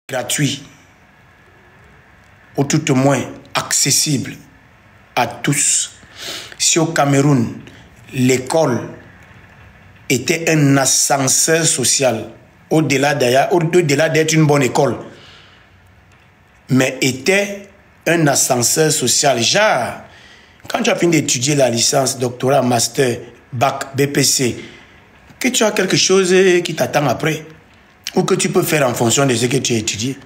gratuit, ou tout au moins accessible à tous. Si au Cameroun, l'école était un ascenseur social, au-delà d'être une bonne école, mais était un ascenseur social. Genre, quand tu as fini d'étudier la licence, doctorat, master, bac, BPC, que tu as quelque chose qui t'attend après, ou que tu peux faire en fonction de ce que tu as étudié.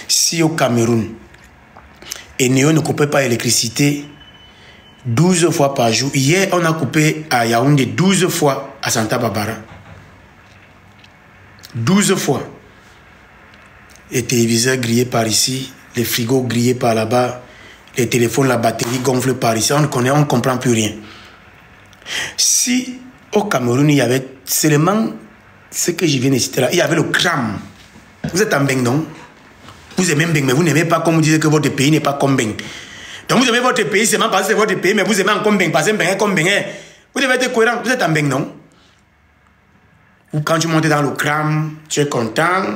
Si au Cameroun, Eneo ne coupait pas l'électricité 12 fois par jour, hier on a coupé à Yaoundé 12 fois à Santa Barbara. 12 fois. Les téléviseurs grillés par ici, les frigos grillés par là-bas, les téléphones, la batterie gonfle par ici, on ne comprend plus rien. Si au Cameroun, il y avait seulement ce que je viens de citer là, il y avait le cram. Vous êtes en Beng, non? Vous aimez Beng, mais vous n'aimez pas comme vous disiez que votre pays n'est pas comme Beng. Donc vous aimez votre pays, c'est même parce que c'est votre pays, mais vous aimez encore Beng, parce que Beng est comme Beng. Vous devez être cohérent, vous êtes en Beng, non? Ou quand tu montes dans le cram, tu es content.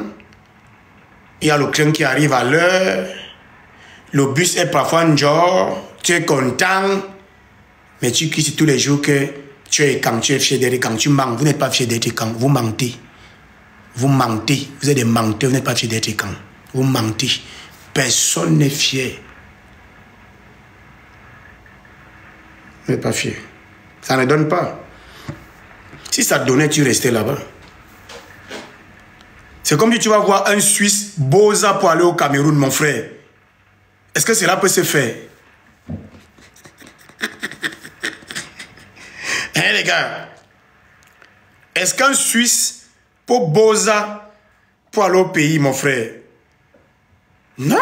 Il y a le train qui arrive à l'heure. Le bus est parfois un jour. Tu es content. Mais tu quittes tous les jours que tu es quand tu es fier d'être quand. Tu mens. Vous n'êtes pas fier d'être quand. Vous mentez. Vous mentez. Vous êtes des menteurs. Vous n'êtes pas fier d'être quand. Vous mentez. Personne n'est fier. Vous n'êtes pas fier. Ça ne donne pas. Si ça te donnait, tu restais là-bas. C'est comme si tu vas voir un Suisse Boza pour aller au Cameroun, mon frère. Est-ce que cela peut se faire? Hein, les gars? Est-ce qu'un Suisse pour Boza pour aller au pays, mon frère? Non.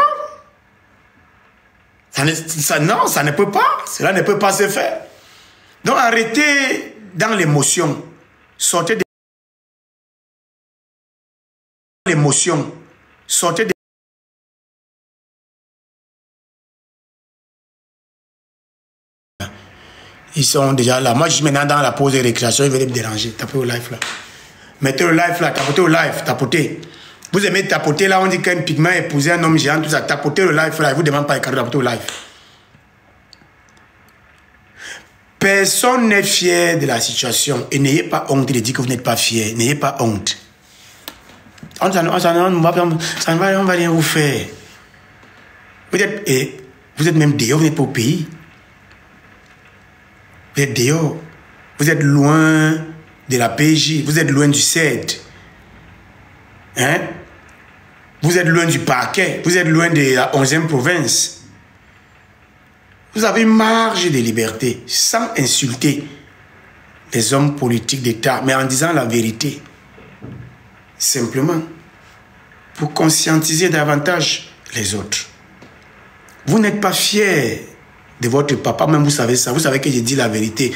Non, ça ne peut pas. Cela ne peut pas se faire. Donc arrêtez dans l'émotion. Sortez de l'émotion. Sortez de... Ils sont déjà là. Moi, je suis maintenant dans la pause de récréation. Ils veulent me déranger. Tapez au live là. Mettez le live là. Tapotez au live. Tapotez. Vous aimez tapoter là. On dit qu'un pigment épousé un homme géant. Tout ça. Tapotez le live là. Ils ne vous demandent pas de tapoter au live. Personne n'est fier de la situation. Et n'ayez pas honte de dire que vous n'êtes pas fier. N'ayez pas honte. On va rien vous faire. Vous êtes même dehors, vous n'êtes pas au pays. Vous êtes dehors. Vous êtes loin de la PJ. Vous êtes loin du CED. Hein? Vous êtes loin du parquet. Vous êtes loin de la 11e province. Vous avez une marge de liberté, sans insulter les hommes politiques d'État, mais en disant la vérité. Simplement, pour conscientiser davantage les autres. Vous n'êtes pas fier de votre papa, même vous savez ça. Vous savez que j'ai dit la vérité.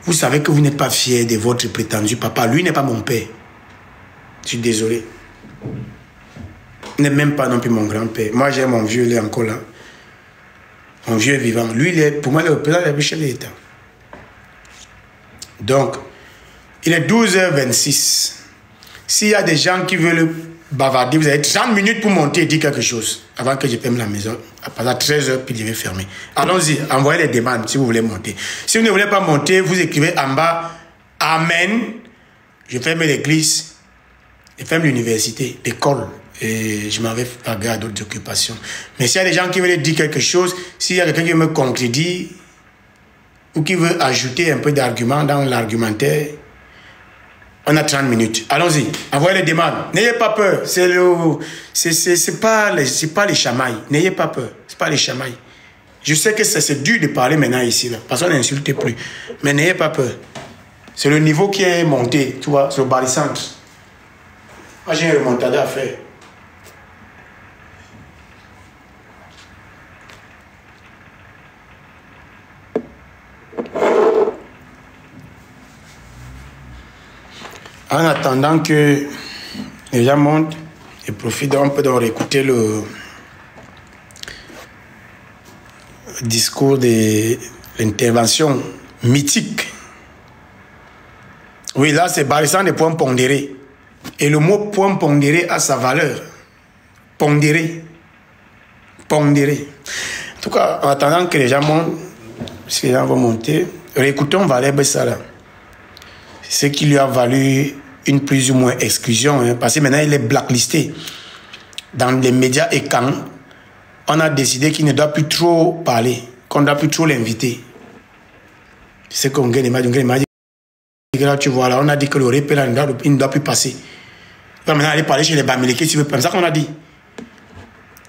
Vous savez que vous n'êtes pas fier de votre prétendu papa. Lui n'est pas mon père. Je suis désolé. Il n'est même pas non plus mon grand-père. Moi, j'ai mon vieux, il est encore là. Mon vieux vivant. Lui, pour moi, il est le président de chef de l'État. Donc, il est 12h26. S'il y a des gens qui veulent bavarder, vous avez 30 minutes pour monter et dire quelque chose avant que je ferme la maison. À partir de 13h, puis je vais fermer. Allons-y, envoyez les demandes si vous voulez monter. Si vous ne voulez pas monter, vous écrivez en bas « Amen ». Je ferme l'église, je ferme l'université, l'école. Et je m'en vais paguer à d'autres occupations. Mais s'il y a des gens qui veulent dire quelque chose, s'il y a quelqu'un qui veut me contredire ou qui veut ajouter un peu d'argument dans l'argumentaire, on a 30 minutes. Allons-y, envoyez les demandes. N'ayez pas peur. C'est pas les chamailles. N'ayez pas peur. C'est pas les chamailles. Je sais que c'est dur de parler maintenant ici, là, parce qu'on n'insulte plus. Mais n'ayez pas peur. C'est le niveau qui est monté, tu vois, sur le barycentre. Moi, j'ai un remontada à faire. En attendant que les gens montent et profitent, on peut donc écouter le discours de l'intervention mythique. Oui, là, c'est Barissan des points pondérés. Et le mot point pondéré a sa valeur. pondérer. Pondérer. En tout cas, en attendant que les gens montent, parce que les gens vont monter, réécoutons Valère Bessala. Ce qui lui a valu une plus ou moins exclusion, hein, parce que maintenant il est blacklisté. Dans les médias et quand on a décidé qu'il ne doit plus trop parler, qu'on ne doit plus trop l'inviter. C'est qu'on gagne, là, tu vois, là, on a dit que le répé, là, il ne doit plus passer. Maintenant, aller parler chez les Bamileke, si vous comme ça qu'on a dit.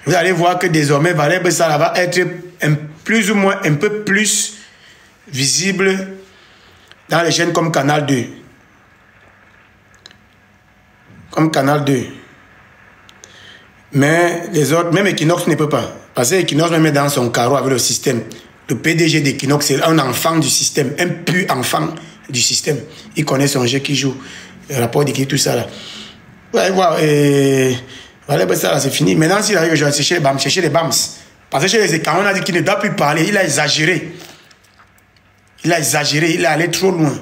Vous allez voir que désormais, Valère Bessala va être plus ou moins un peu plus visible dans les chaînes comme Canal 2. Comme Canal 2. Mais les autres, même Equinox ne peut pas. Parce que Equinox même est dans son carreau avec le système. Le PDG d'Equinox, c'est un enfant du système, un pur enfant du système. Il connaît son jeu qui joue, le rapport d'équipe, tout ça là. Ouais, voir, voilà, ben ça c'est fini. Maintenant, s'il arrive, je vais chercher les BAMS. Parce que chez les écarts, on a dit qu'il ne doit plus parler. Il a exagéré. Il a exagéré, il est allé trop loin.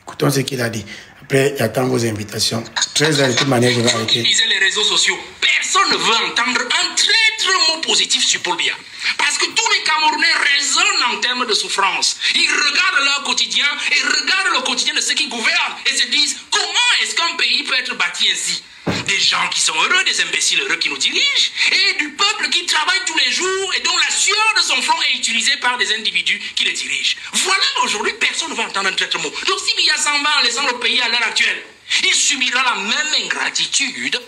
Écoutons ce qu'il a dit. Après, j'attends vos invitations. Très de toute manière, je vais arrêter. Utiliser les réseaux sociaux. Personne ne veut entendre un traître mot positif sur Paul Biya. Parce que tous les Camerounais raisonnent en termes de souffrance. Ils regardent leur quotidien et regardent le quotidien de ceux qui gouvernent et se disent comment est-ce qu'un pays peut être bâti ainsi? Des gens qui sont heureux, des imbéciles heureux qui nous dirigent, et du peuple qui travaille tous les jours et dont la sueur de son front est utilisée par des individus qui le dirigent. Voilà, aujourd'hui, personne ne va entendre un traître mot. Donc si Biya s'en va en laissant le pays à l'heure actuelle, il subira la même ingratitude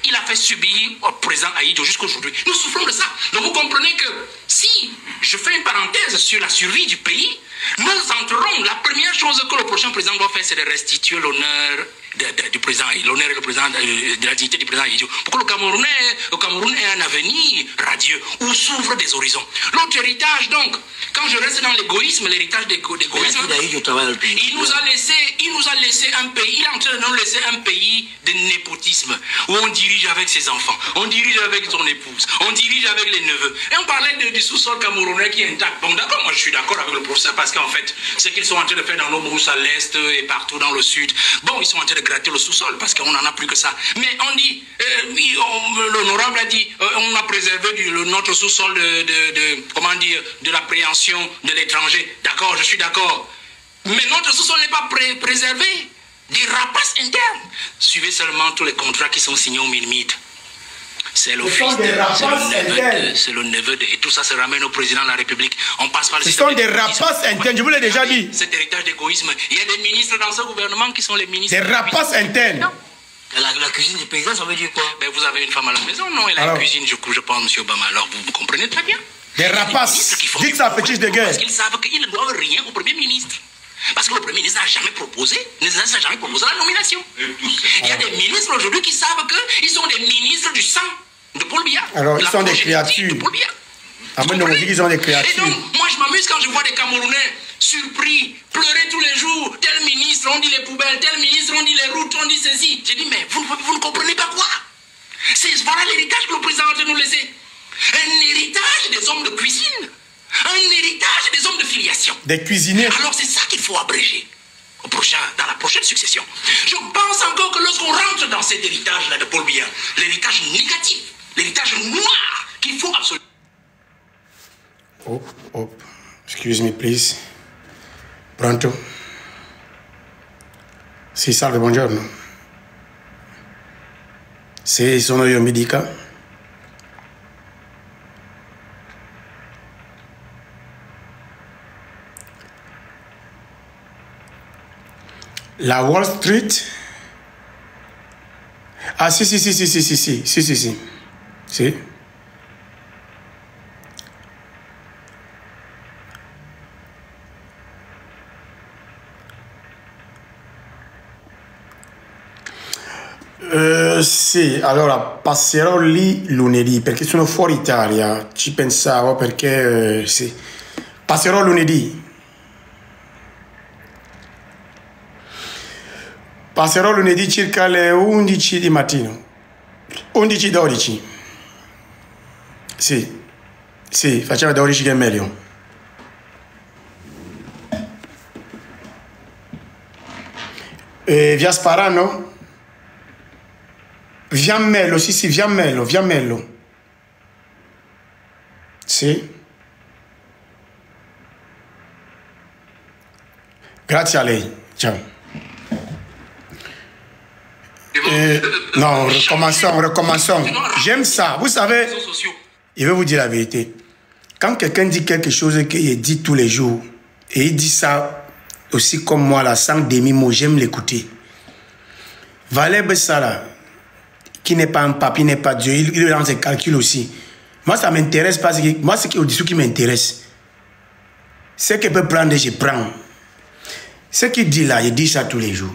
qu'il a fait subir au président Ahidjo jusqu'aujourd'hui. Nous souffrons de ça. Donc vous comprenez que si je fais une parenthèse sur la survie du pays, nous entrerons. La première chose que le prochain président doit faire, c'est de restituer l'honneur du président, l'honneur et le président de la dignité du président Ahidjo. Pour que le Cameroun ait un avenir radieux où s'ouvrent des horizons. L'autre héritage, donc, quand je reste dans l'égoïsme, l'héritage d'égoïsme, il nous a laissé un pays, il est en train de nous laisser un pays de népotisme où on dirige avec ses enfants, on dirige avec son épouse, on dirige avec les neveux. Et on parlait du sous-sol camerounais qui est intact. Bon, d'accord, moi je suis d'accord avec le professeur parce qu'en fait, ce qu'ils sont en train de faire dans nos brousses à l'est et partout dans le sud, bon, ils sont en train de gratter le sous-sol parce qu'on n'en a plus que ça. Mais on dit, l'honorable a dit, on a préservé notre sous-sol comment dire, de l'appréhension de l'étranger. D'accord, je suis d'accord. Mais notre sous-sol n'est pas préservé des rapaces internes. Suivez seulement tous les contrats qui sont signés au Minimite. C'est le fils c'est le neveu de... Et tout ça se ramène au président de la République. On passe par le système. Ce sont des rapaces internes, je vous l'ai déjà dit. Cet héritage d'égoïsme. Il y a des ministres dans ce gouvernement qui sont les ministres... Des rapaces internes. Non. La cuisine du président, ça veut dire quoi? Ben, vous avez une femme à la maison, non? Elle a une cuisine, je pense, M. Obama. Alors, vous comprenez très bien. Des rapaces. Dites ça, petite de guerre. Parce qu'ils savent qu'ils ne doivent rien au Premier ministre. Parce que le Premier ministre n'a jamais proposé la nomination. Il y a des ministres aujourd'hui qui savent qu'ils sont des ministres du sang de Paul Biya. Alors, ils sont des créatures. De Paul Biya. Ah, moi, on dit qu'ils sont des créatures. Et donc, moi, je m'amuse quand je vois des Camerounais surpris, pleurer tous les jours. Tel ministre, on dit les poubelles, tel ministre, on dit les routes, on dit ceci. J'ai dit, mais vous ne comprenez pas quoi? Voilà l'héritage que le président a de nous laisser. Un héritage des hommes de cuisine. Un héritage des hommes de filiation. Des cuisiniers. Alors c'est ça qu'il faut abréger dans la prochaine succession. Je pense encore que lorsqu'on rentre dans cet héritage-là de Paul Biya, l'héritage négatif, l'héritage noir, qu'il faut absolument... Excuse me, please. Pronto. Si, salve, buongiorno. Se sono io, mi dica. La Wall Street. Ah, si. Si. Sì, allora passerò lì lunedì perché sono fuori Italia, ci pensavo perché sì, passerò lunedì. Passerò lunedì circa alle 11 di mattino, 11-12. Sì, facciamo 12 che è meglio. Via Sparano? Viamello, si, Viamello. Si. Grazie a lei. Ciao. Non, recommençons. J'aime ça. Vous savez, je vais vous dire la vérité. Quand quelqu'un dit quelque chose qu'il dit tous les jours, et il dit ça aussi comme moi, là, sans demi-mot, j'aime l'écouter. Valère Bessala, qui n'est pas un pape, il n'est pas Dieu, il est dans ses calculs aussi. Moi, ça ne m'intéresse pas. Moi, c'est au discours qui m'intéresse. Ce qu'il peut prendre, je prends. Ce qu'il dit là, il dit ça tous les jours.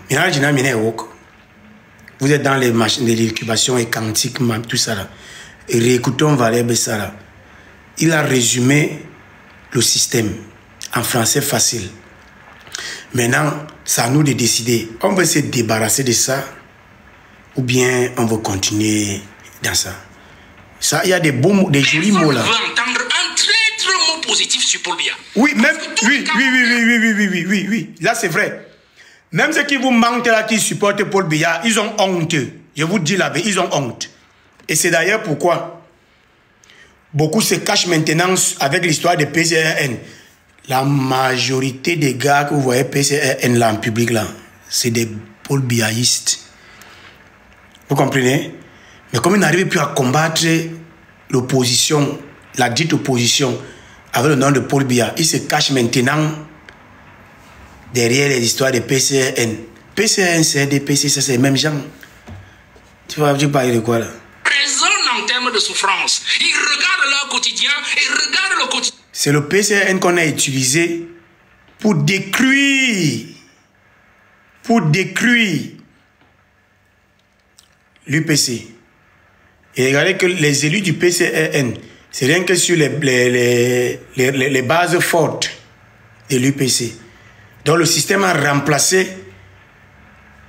Vous êtes dans les machines de l'incubation et quantique, tout ça là. Et réécoutons Valère Bessala. Il a résumé le système en français facile. Maintenant, c'est à nous de décider. On veut se débarrasser de ça ou bien on veut continuer dans ça. Ça, il y a des beaux mots, des jolis mots là. On veut entendre un traître mot positif sur Paul Biya. Oui, même, oui. Là, c'est vrai. Même ceux qui vous mentent là, qui supportent Paul Biya, ils ont honte. Je vous dis la vérité, ils ont honte. Et c'est d'ailleurs pourquoi beaucoup se cachent maintenant avec l'histoire de PCRN. La majorité des gars que vous voyez PCRN là en public là, c'est des Paul Biyaïstes. Vous comprenez? Mais comme ils n'arrivent plus à combattre l'opposition, la dite opposition, avec le nom de Paul Biya, ils se cachent maintenant derrière les histoires de PCRN. PCRN, c'est des PC, c'est les mêmes gens. Tu vas parler de quoi là? Raisonnent en termes de souffrance. Ils regardent leur quotidien et regardent le quotidien. C'est le PCRN qu'on a utilisé pour détruire l'UPC. Et regardez que les élus du PCRN, c'est rien que sur les bases fortes de l'UPC. Donc le système a remplacé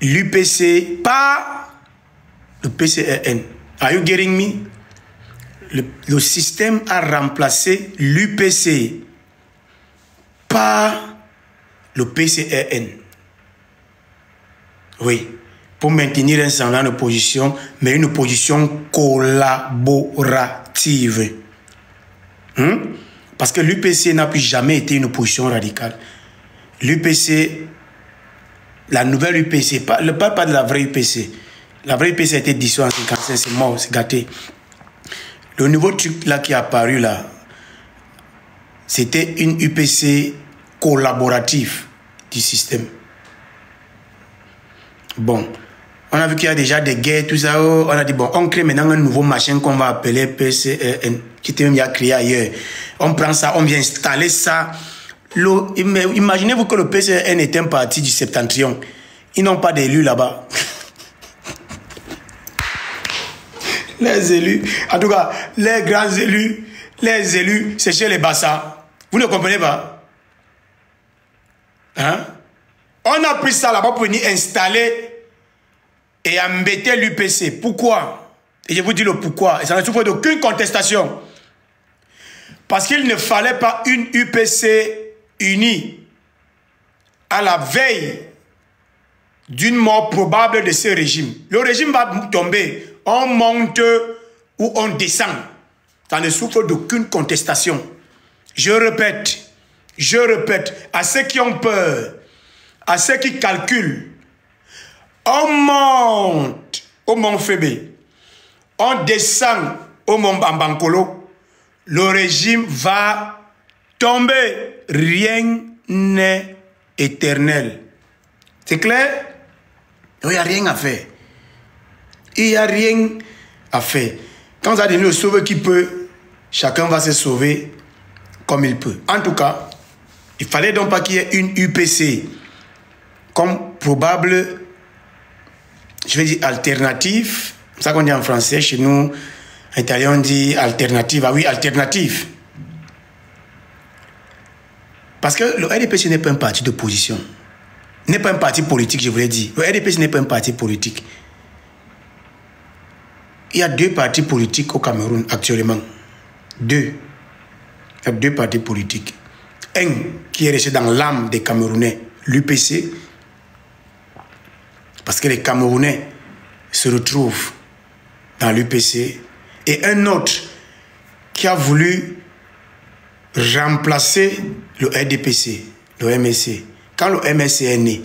l'UPC par le PCRN. Are you getting me? Le système a remplacé l'UPC par le PCRN. Oui, pour maintenir un semblant d'opposition, mais une opposition collaborative. Parce que l'UPC n'a plus jamais été une opposition radicale. L'UPC, la nouvelle UPC, pas de la vraie UPC. La vraie UPC a été dissoute en 1955, c'est mort, c'est gâté. Le nouveau truc là qui est apparu là, c'était une UPC collaborative du système. Bon, on a vu qu'il y a déjà des guerres, tout ça. On a dit, bon, on crée maintenant un nouveau machin qu'on va appeler PCRN, qui était même déjà créé ailleurs. On prend ça, on vient installer ça. Imaginez-vous que le PCRN est un parti du Septentrion. Ils n'ont pas d'élus là-bas. Les élus, en tout cas, les grands élus, c'est chez les Bassa. Vous ne comprenez pas? Hein? On a pris ça là-bas pour venir installer et embêter l'UPC. Pourquoi? Et je vous dis le pourquoi. Et ça ne souffre d'aucune contestation. Parce qu'il ne fallait pas une UPC unie à la veille d'une mort probable de ce régime. Le régime va tomber. On monte ou on descend. Ça ne souffre d'aucune contestation. Je répète, à ceux qui ont peur, à ceux qui calculent, on monte au Mont Fébé, on descend au Mont Bambankolo, le régime va tomber. Rien n'est éternel. C'est clair? Il n'y a rien à faire. Il n'y a rien à faire. Quand on a donné le sauveur qui peut, chacun va se sauver comme il peut. En tout cas, il ne fallait donc pas qu'il y ait une UPC comme probable, je vais dire alternative. C'est ça qu'on dit en français. Chez nous, en italien, on dit alternative. Ah oui, alternative. Parce que le RDPC n'est pas un parti d'opposition. N'est pas un parti politique, je voulais dire. Le RDPC n'est pas un parti politique. Il y a deux partis politiques au Cameroun actuellement. Deux. Il y a deux partis politiques. Un qui est resté dans l'âme des Camerounais, l'UPC. Parce que les Camerounais se retrouvent dans l'UPC, et un autre qui a voulu remplacer le RDPC, le MSC. Quand le MSC est né,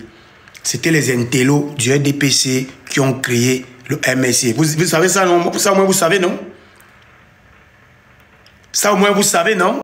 c'était les intellos du RDPC qui ont créé le MSC. Vous savez ça, non? Ça au moins vous savez, non? Ça au moins vous savez, non?